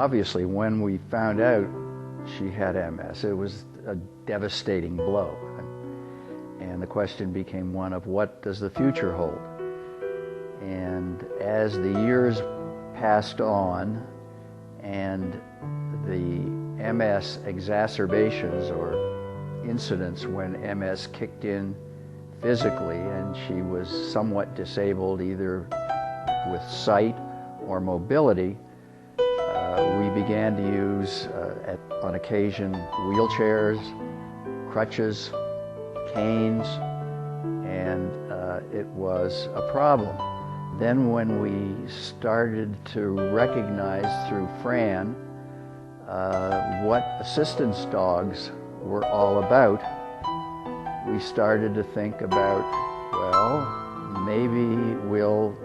Obviously, when we found out she had MS, it was a devastating blow. And the question became one of what does the future hold? And as the years passed on and the MS exacerbations or incidents when MS kicked in physically and she was somewhat disabled either with sight or mobility, we began to use, on occasion, wheelchairs, crutches, canes, and it was a problem. Then when we started to recognize through Fran what assistance dogs were all about, we started to think about, well, maybe we'll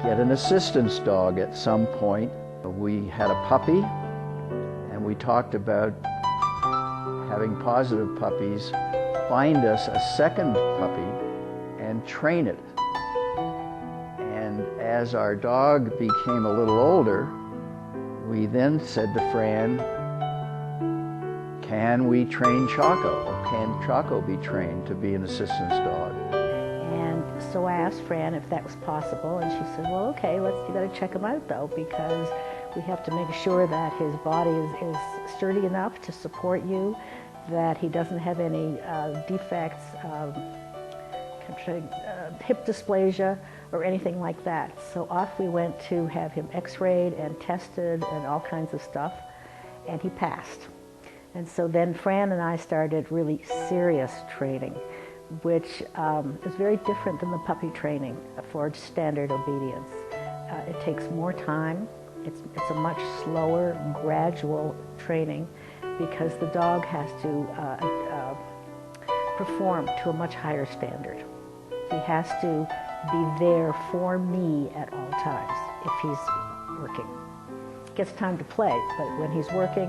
get an assistance dog at some point. We had a puppy, and we talked about having positive puppies find us a second puppy and train it. And as our dog became a little older, we then said to Fran, can we train Chocko? Or can Chocko be trained to be an assistance dog? And so I asked Fran if that was possible, and she said, well, okay, you gotta check him out though, because we have to make sure that his body is sturdy enough to support you, that he doesn't have any defects, hip dysplasia, or anything like that. So off we went to have him x-rayed and tested and all kinds of stuff, and he passed. And so then Fran and I started really serious training, which is very different than the puppy training for standard obedience. It takes more time. It's a much slower, gradual training because the dog has to perform to a much higher standard. He has to be there for me at all times if he's working. He gets time to play, but when he's working,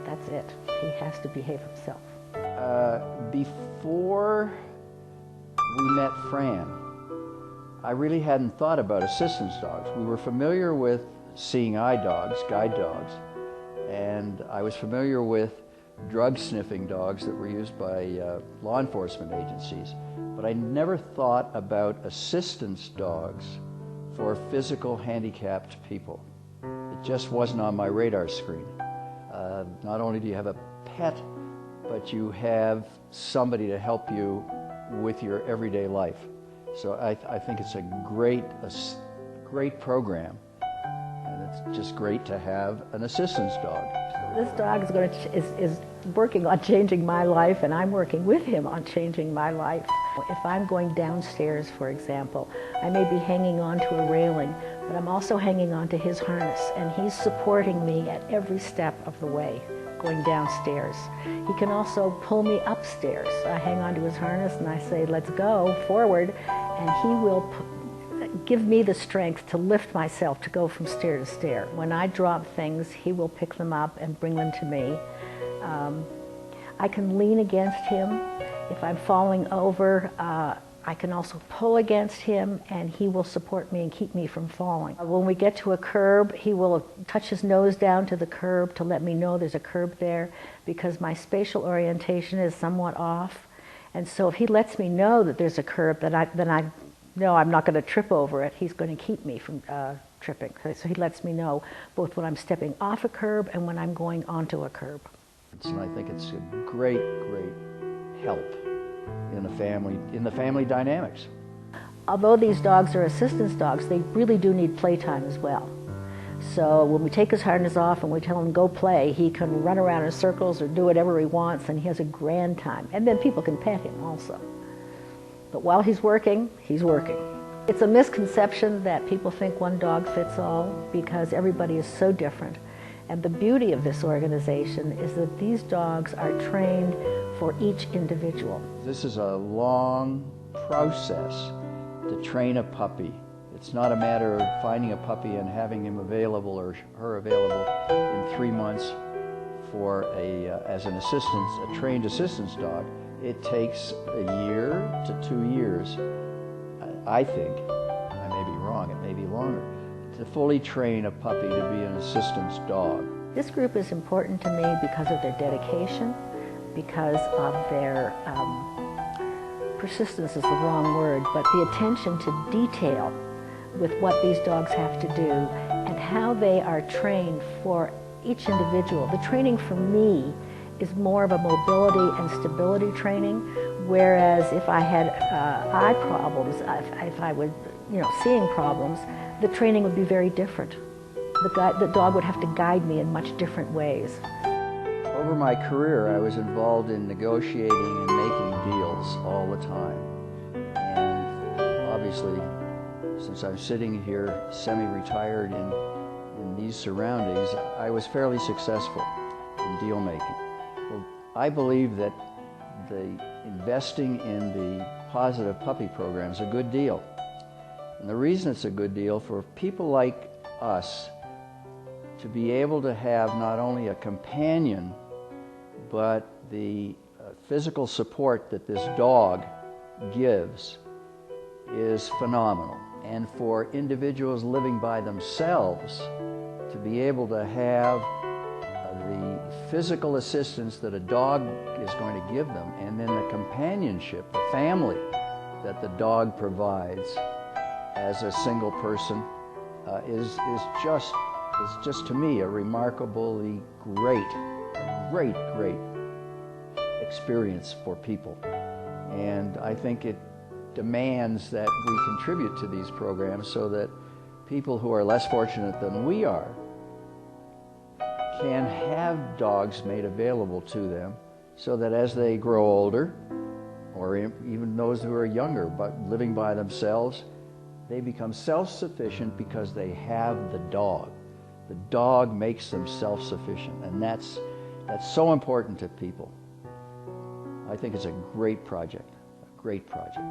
that's it. He has to behave himself. Before we met Fran, I really hadn't thought about assistance dogs. We were familiar with seeing eye dogs, guide dogs, and I was familiar with drug sniffing dogs that were used by law enforcement agencies, but I never thought about assistance dogs for physical handicapped people. It just wasn't on my radar screen. Not only do you have a pet, but you have somebody to help you with your everyday life. So I think it's a great program, and it's just great to have an assistance dog. This dog is working on changing my life, and I'm working with him on changing my life. If I'm going downstairs, for example, I may be hanging onto a railing, but I'm also hanging onto his harness, and he's supporting me at every step of the way going downstairs. He can also pull me upstairs. I hang onto his harness and I say, let's go forward, and he will give me the strength to lift myself to go from stair to stair. When I drop things, he will pick them up and bring them to me. I can lean against him. If I'm falling over, I can also pull against him, and he will support me and keep me from falling. When we get to a curb, he will touch his nose down to the curb to let me know there's a curb there, because my spatial orientation is somewhat off. And so if he lets me know that there's a curb, then I know I'm not going to trip over it. He's going to keep me from tripping. So he lets me know both when I'm stepping off a curb and when I'm going onto a curb. And I think it's a great help in the family dynamics. Although these dogs are assistance dogs, they really do need playtime as well. So when we take his harness off and we tell him go play, he can run around in circles or do whatever he wants, and he has a grand time. And then people can pet him also. But while he's working, he's working. It's a misconception that people think one dog fits all, because everybody is so different. And the beauty of this organization is that these dogs are trained for each individual. This is a long process to train a puppy. It's not a matter of finding a puppy and having him available or her available in 3 months for as an assistance, a trained assistance dog. It takes a year to 2 years, I think. I may be wrong, it may be longer, to fully train a puppy to be an assistance dog. This group is important to me because of their dedication, because of their persistence is the wrong word, but the attention to detail with what these dogs have to do and how they are trained for each individual. The training for me is more of a mobility and stability training, whereas if I had eye problems, if I was seeing problems, the training would be very different. The dog would have to guide me in much different ways. Over my career, I was involved in negotiating and making deals all the time. And obviously, since I'm sitting here semi-retired in these surroundings, I was fairly successful in deal making. Well, I believe that the investing in the positive puppy program is a good deal. And the reason it's a good deal for people like us to be able to have not only a companion, but the physical support that this dog gives is phenomenal. And for individuals living by themselves to be able to have the physical assistance that a dog is going to give them, and then the companionship, the family that the dog provides as a single person is just to me a remarkably great experience for people. And I think it demands that we contribute to these programs so that people who are less fortunate than we are can have dogs made available to them, so that as they grow older, or even those who are younger but living by themselves, they become self-sufficient because they have the dog. The dog makes them self-sufficient, and that's so important to people. I think it's a great project, a great project.